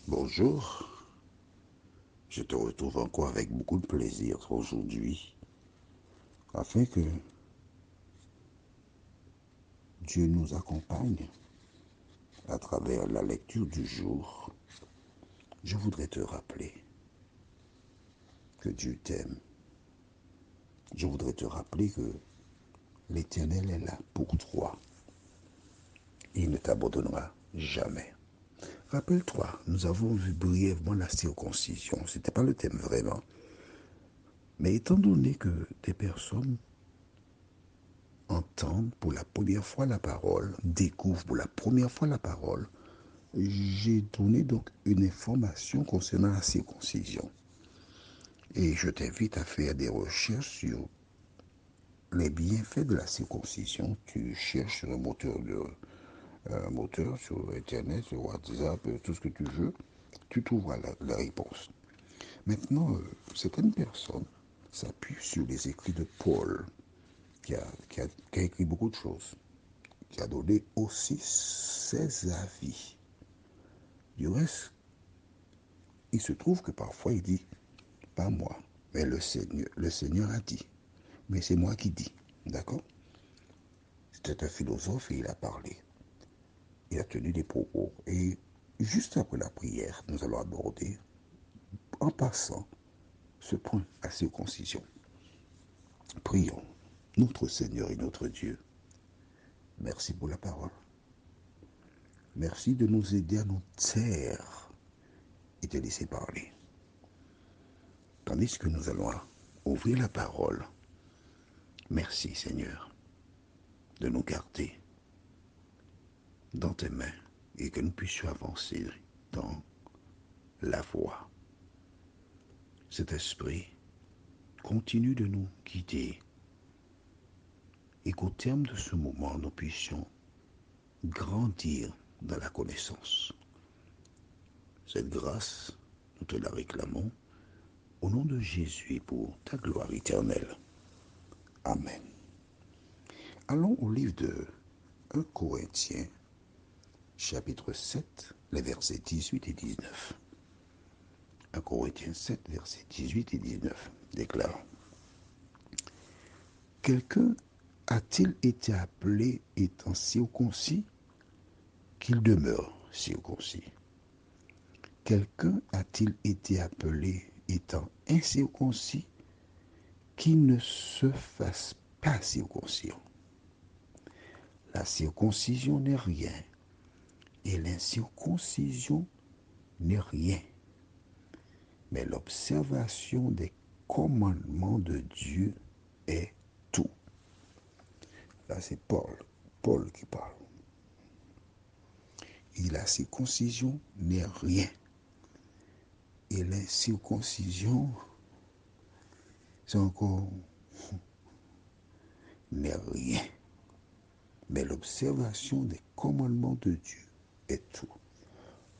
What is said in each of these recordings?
Bonjour, je te retrouve encore avec beaucoup de plaisir aujourd'hui, afin que Dieu nous accompagne à travers la lecture du jour. Je voudrais te rappeler que Dieu t'aime. Je voudrais te rappeler que l'Éternel est là pour toi. Il ne t'abandonnera jamais. Rappelle-toi, nous avons vu brièvement la circoncision. Ce n'était pas le thème vraiment. Mais étant donné que des personnes entendent pour la première fois la parole, découvrent pour la première fois la parole, j'ai donné donc une information concernant la circoncision. Et je t'invite à faire des recherches sur les bienfaits de la circoncision. Tu cherches sur un moteur sur Internet, sur WhatsApp, tout ce que tu veux, tu trouveras la réponse. Maintenant, certaines personnes s'appuient sur les écrits de Paul, qui a écrit beaucoup de choses, qui a donné aussi ses avis. Du reste, il se trouve que parfois il dit, pas moi, mais le Seigneur a dit. Mais c'est moi qui dis. D'accord? C'était un philosophe et il a parlé. Il a tenu des propos. Et juste après la prière, nous allons aborder, en passant, ce point à circoncision. Prions. Notre Seigneur et notre Dieu, merci pour la parole. Merci de nous aider à nous taire et te laisser parler. Tandis que nous allons ouvrir la parole, merci Seigneur de nous garder dans tes mains et que nous puissions avancer dans la voie. Cet esprit continue de nous guider et qu'au terme de ce moment, nous puissions grandir dans la connaissance. Cette grâce, nous te la réclamons au nom de Jésus et pour ta gloire éternelle. Amen. Allons au livre de 1 Corinthiens, chapitre 7, les versets 18 et 19. 1 Corinthiens 7, versets 18 et 19 déclare: Quelqu'un a-t-il été appelé étant circoncis qu'il demeure circoncis? Quelqu'un a-t-il été appelé étant incirconcis qu'il ne se fasse pas circoncire? La circoncision n'est rien et l'incirconcision n'est rien, mais l'observation des commandements de Dieu est tout. Là, c'est Paul qui parle. Et la circoncision n'est rien. Et l'incirconcision, c'est encore n'est rien. Mais l'observation des commandements de Dieu est tout.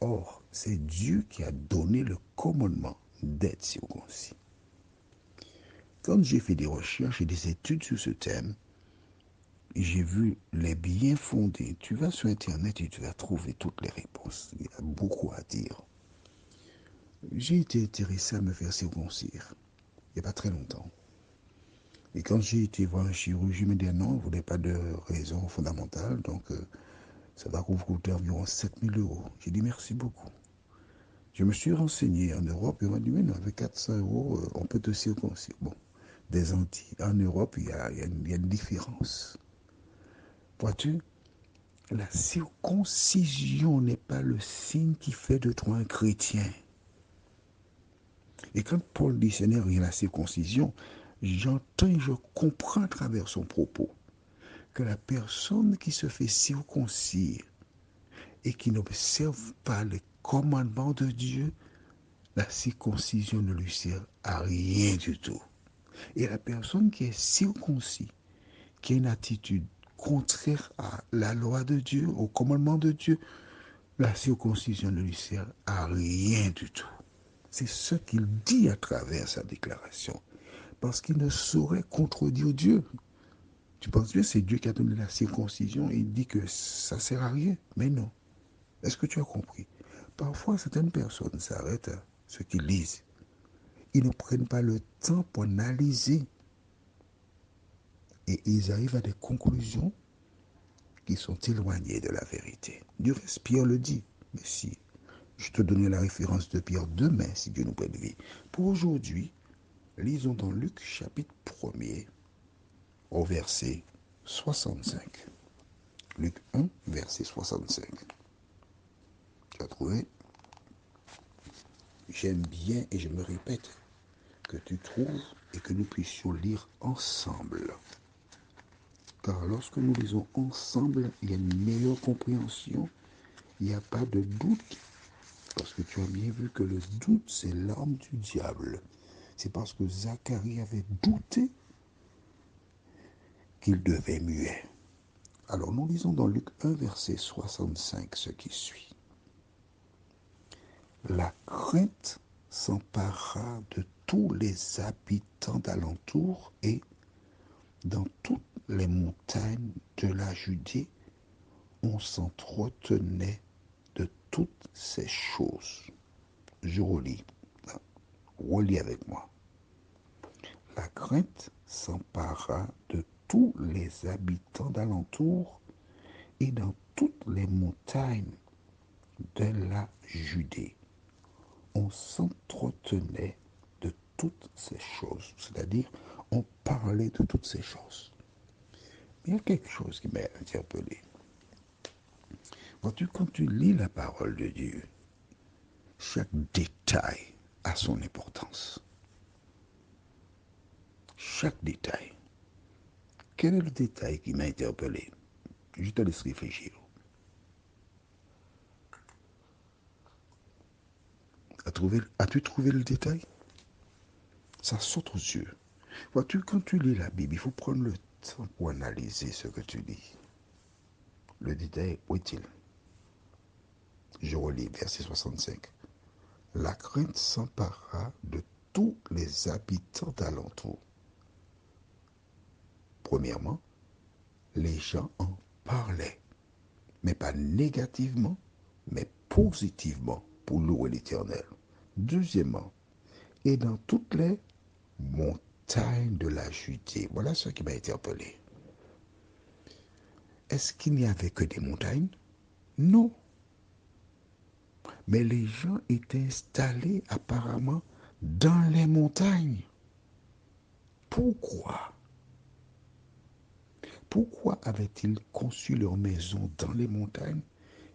Or, c'est Dieu qui a donné le commandement d'être circoncis. Quand j'ai fait des recherches et des études sur ce thème, j'ai vu les biens fondés. Tu vas sur Internet et tu vas trouver toutes les réponses. Il y a beaucoup à dire. J'ai été intéressé à me faire circoncire il n'y a pas très longtemps. Et quand j'ai été voir un chirurgien, il me dit non, vous n'avez pas de raison fondamentale, donc ça va vous coûter environ 7 000 euros. J'ai dit merci beaucoup. Je me suis renseigné en Europe et on m'a dit mais non, avec 400 euros, on peut te circoncire. Bon, des Antilles, en Europe, il y a une différence. Vois-tu, la circoncision n'est pas le signe qui fait de toi un chrétien. Et quand Paul dit ce n'est rien la circoncision, j'entends et je comprends à travers son propos que la personne qui se fait circoncire et qui n'observe pas les commandements de Dieu, la circoncision ne lui sert à rien du tout. Et la personne qui est circoncis, qui a une attitude contraire à la loi de Dieu, au commandement de Dieu, la circoncision ne lui sert à rien du tout. C'est ce qu'il dit à travers sa déclaration. Parce qu'il ne saurait contredire Dieu. Tu penses bien, c'est Dieu qui a donné la circoncision et il dit que ça ne sert à rien. Mais non. Est-ce que tu as compris? Parfois, certaines personnes s'arrêtent à ce qu'ils lisent. Ils ne prennent pas le temps pour analyser et ils arrivent à des conclusions qui sont éloignées de la vérité. Du reste, Pierre le dit. Mais si je te donnais la référence de Pierre demain, si Dieu nous prête vie. Pour aujourd'hui, lisons dans Luc chapitre 1er au verset 65. Luc 1, verset 65. Tu as trouvé? J'aime bien et je me répète que tu trouves et que nous puissions lire ensemble. Car lorsque nous lisons ensemble, il y a une meilleure compréhension, il n'y a pas de doute. Parce que tu as bien vu que le doute, c'est l'arme du diable. C'est parce que Zacharie avait douté qu'il devait muer. Alors nous lisons dans Luc 1, verset 65, ce qui suit. La crainte s'empara de tous les habitants d'alentour et dans toutes les montagnes de la Judée, on s'entretenait de toutes ces choses. Je relis. Relis avec moi. La crainte s'empara de tous les habitants d'alentour et dans toutes les montagnes de la Judée. On s'entretenait de toutes ces choses, c'est-à-dire on parlait de toutes ces choses. Mais il y a quelque chose qui m'a interpellé. Vois-tu, quand tu lis la parole de Dieu, chaque détail a son importance. Chaque détail. Quel est le détail qui m'a interpellé? Je te laisse réfléchir. As-tu trouvé le détail? Ça saute aux yeux. Vois-tu, quand tu lis la Bible, il faut prendre le temps pour analyser ce que tu lis. Le détail, où est-il? Je relis verset 65. La crainte s'empara de tous les habitants d'alentour. Premièrement, les gens en parlaient, mais pas négativement, mais positivement pour louer l'Éternel. Deuxièmement, et dans toutes les montagnes de la Judée. Voilà ce qui m'a interpellé. Est-ce qu'il n'y avait que des montagnes? Non. Mais les gens étaient installés apparemment dans les montagnes. Pourquoi? Pourquoi avaient-ils conçu leur maison dans les montagnes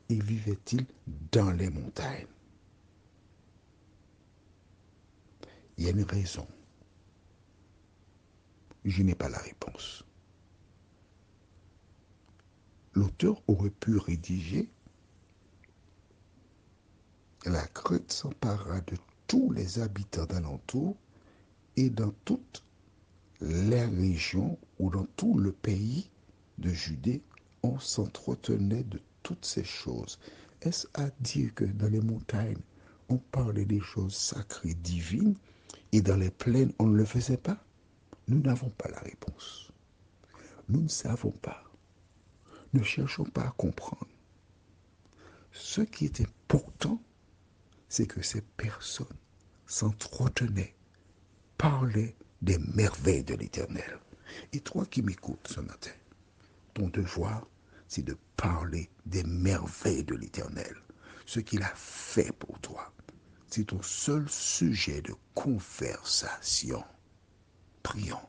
et vivaient-ils dans les montagnes? Il y a une raison. Je n'ai pas la réponse. L'auteur aurait pu rédiger: la crainte s'empara de tous les habitants d'alentour et dans toutes les régions ou dans tout le pays de Judée, on s'entretenait de toutes ces choses. Est-ce à dire que dans les montagnes, on parlait des choses sacrées, divines, et dans les plaines, on ne le faisait pas? Nous n'avons pas la réponse. Nous ne savons pas. Ne cherchons pas à comprendre. Ce qui est important, c'est que ces personnes s'entretenaient, parlaient des merveilles de l'Éternel. Et toi qui m'écoutes ce matin, ton devoir, c'est de parler des merveilles de l'Éternel, ce qu'il a fait pour toi. C'est ton seul sujet de conversation. Prions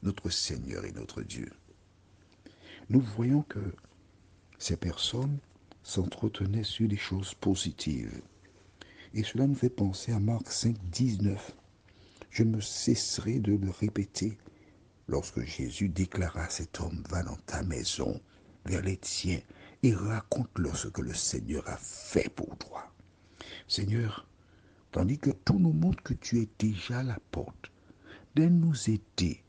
notre Seigneur et notre Dieu. Nous voyons que ces personnes s'entretenaient sur des choses positives. Et cela nous fait penser à Marc 5, 19. Je ne cesserai de le répéter lorsque Jésus déclara à cet homme: va dans ta maison, vers les tiens, et raconte-leur ce que le Seigneur a fait pour toi. Seigneur, tandis que tout nous montre que tu es déjà à la porte, d'aide-nous aider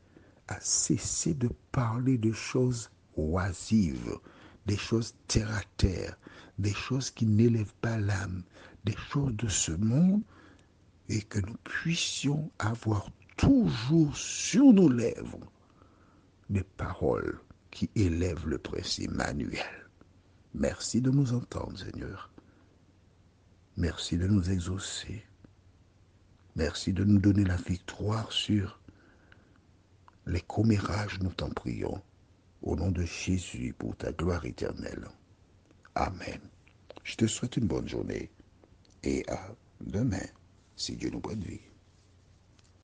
à cesser de parler de choses oisives, des choses terre à terre, des choses qui n'élèvent pas l'âme, des choses de ce monde, et que nous puissions avoir toujours sur nos lèvres des paroles qui élèvent le prince Emmanuel. Merci de nous entendre, Seigneur. Merci de nous exaucer. Merci de nous donner la victoire sur les commérages, nous t'en prions. Au nom de Jésus, pour ta gloire éternelle. Amen. Je te souhaite une bonne journée et à demain, si Dieu nous prête vie.